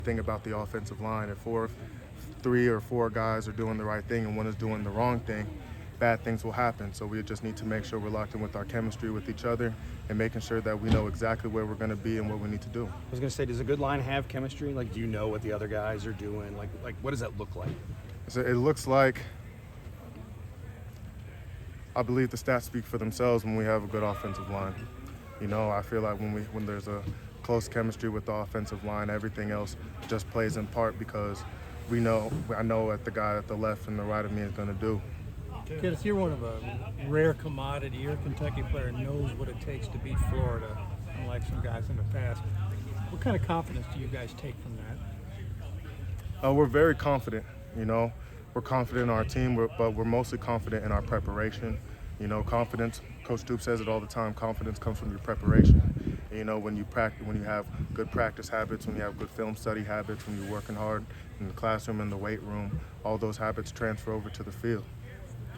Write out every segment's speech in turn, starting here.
Thing about the offensive line, if three or four guys are doing the right thing and one is doing the wrong thing, bad things will happen. So we just need to make sure we're locked in with our chemistry with each other and making sure that we know exactly where we're going to be and what we need to do. I was going to say, does a good line have chemistry? Like, do you know what the other guys are doing? Like what does that look like? So it looks like, I believe the stats speak for themselves when we have a good offensive line. You know, I feel like when there's a close chemistry with the offensive line, everything else just plays in part because I know what the guy at the left and the right of me is going to do. Kenneth, you're one of a rare commodity. Your Kentucky player knows what it takes to beat Florida, unlike some guys in the past. What kind of confidence do you guys take from that? We're very confident, you know. We're confident in our team, but we're mostly confident in our preparation. You know, confidence, Coach Stoops says it all the time, confidence comes from your preparation. And, you know, when you have good practice habits, when you have good film study habits, when you're working hard in the classroom and the weight room, all those habits transfer over to the field.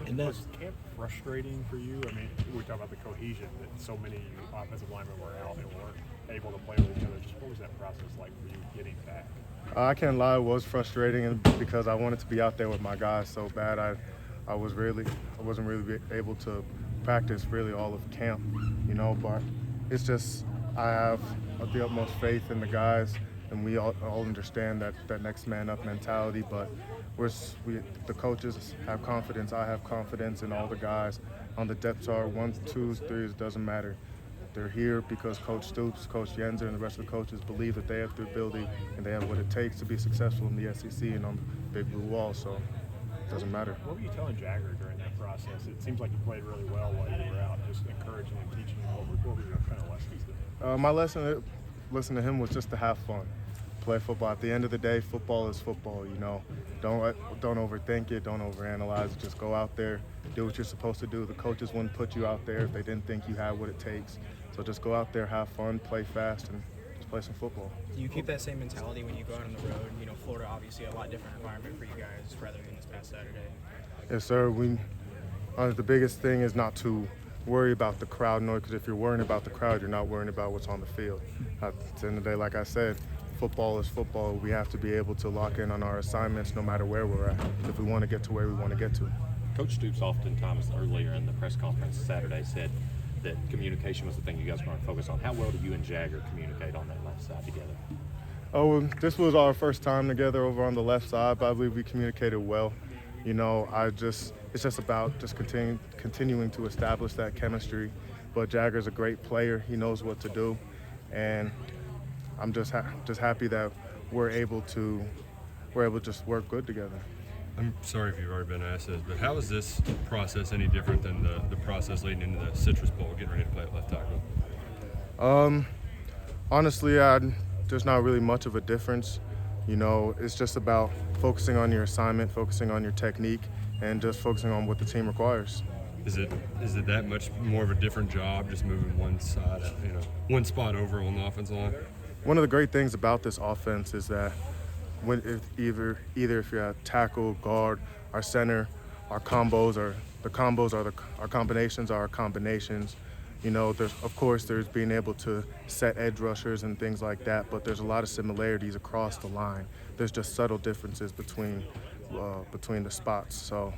And was camp frustrating for you? I mean, we talk about the cohesion that so many offensive linemen were out and weren't able to play with each other. Just what was that process like for you getting back? I can't lie, it was frustrating because I wanted to be out there with my guys so bad. I wasn't really able to practice really all of camp, you know, but it's just I have the utmost faith in the guys, and we all understand that next man up mentality, but the coaches have confidence, I have confidence in all the guys on the depth chart, 1s, 2s, 3s, doesn't matter. They're here because Coach Stoops, Coach Yenzer, and the rest of the coaches believe that they have the ability and they have what it takes to be successful in the SEC and on the big blue wall, so it doesn't matter. What were you telling Jagger during that process? It seems like you played really well while you were out, just encouraging and teaching him. What were your kind of lessons there? My lesson, listening to him, was just to have fun. Play football. At the end of the day, football is football, you know. Don't overthink it, don't overanalyze it. Just go out there, do what you're supposed to do. The coaches wouldn't put you out there if they didn't think you had what it takes. So just go out there, have fun, play fast, and just play some football. Do you keep that same mentality when you go out on the road? You know, Florida obviously a lot different environment for you guys rather than this past Saturday. Yes, sir. The biggest thing is not to worry about the crowd noise, because if you're worrying about the crowd, you're not worrying about what's on the field. At the end of the day, like I said, football is football. We have to be able to lock in on our assignments no matter where we're at if we want to get to where we want to get to. Coach Stoops oftentimes earlier in the press conference Saturday said that communication was the thing you guys were going to focus on. How well do you and Jagger communicate on that left side together? Oh, this was our first time together over on the left side, but I believe we communicated well. You know, it's just about continuing to establish that chemistry. But Jagger's a great player. He knows what to do, and I'm just happy that we're able to just work good together. I'm sorry if you've already been asked this, but how is this process any different than the process leading into the Citrus Bowl, getting ready to play at left tackle? Honestly, there's not really much of a difference. You know, it's just about focusing on your assignment, focusing on your technique, and just focusing on what the team requires. Is it that much more of a different job, just moving one spot over on the offensive line? One of the great things about this offense is that either if you're a tackle, guard, our center, our combinations are our combinations. You know, there's being able to set edge rushers and things like that, but there's a lot of similarities across the line. There's just subtle differences between the spots. So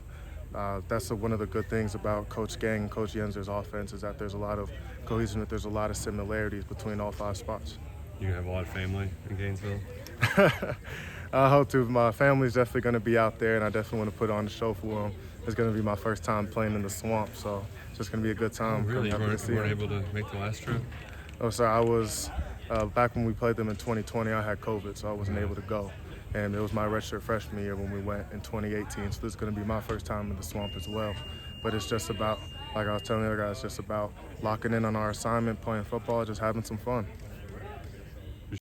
that's one of the good things about Coach Gang and Coach Yenzer's offense is that there's a lot of cohesion, that there's a lot of similarities between all 5 spots. You have a lot of family in Gainesville? I hope to. My family's definitely going to be out there, and I definitely want to put on the show for them. It's going to be my first time playing in the swamp, so it's just going to be a good time. Oh, really? You weren't able to make the last trip? Oh, sorry. I was back when we played them in 2020. I had COVID, so I wasn't able to go. And it was my redshirt freshman year when we went in 2018, so this is going to be my first time in the swamp as well. But it's just about, like I was telling the other guys, it's just about locking in on our assignment, playing football, just having some fun.